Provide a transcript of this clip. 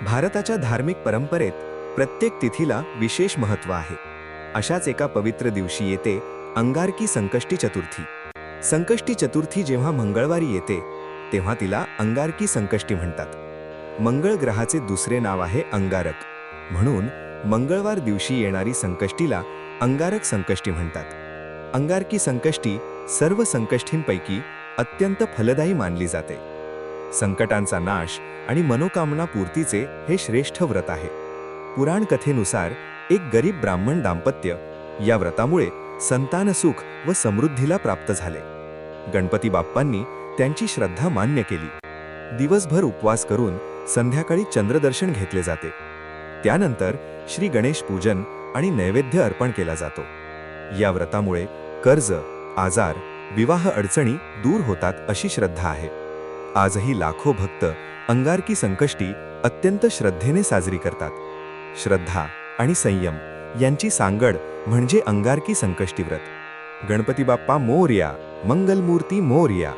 भारताच्या धार्मिक परंपरेत प्रत्येक तिथीला विशेष महत्त्व आहे. अशाच एका पवित्र दिवशी येते अंगारकी संकष्टी चतुर्थी. संकष्टी चतुर्थी जेव्हा मंगळवारी येते तेव्हा तिला अंगारकी संकष्टी म्हणतात. मंगळ ग्रहाचे दुसरे नाव आहे अंगारक, म्हणून मंगळवार दिवशी येणारी संकष्टीला अंगारक संकष्टी म्हणतात. अंगारकी संकष्टी सर्व संकष्टींपैकी अत्यंत फलदायी मानली जाते. संकटांचा नाश आणि मनोकामना पूर्तीचे हे श्रेष्ठ व्रत आहे. पुराण कथेनुसार एक गरीब ब्राह्मण दाम्पत्य या व्रतामुळे संतानसुख व समृद्धीला प्राप्त झाले. गणपती बाप्पांनी त्यांची श्रद्धा मान्य केली. दिवसभर उपवास करून संध्याकाळी चंद्रदर्शन घेतले जाते. त्यानंतर श्री गणेश पूजन आणि नैवेद्य अर्पण केला जातो. या व्रतामुळे कर्ज, आजार, विवाह अडचणी दूर होतात अशी श्रद्धा आहे. आजही लाखो भक्त अंगारकी संकष्टी अत्यंत श्रद्धेने साजरी करतात. श्रद्धा आणि संयम यांची सांगड म्हणजे अंगारकी संकष्टी व्रत. गणपती बाप्पा मोरया, मंगलमूर्ती मोरया.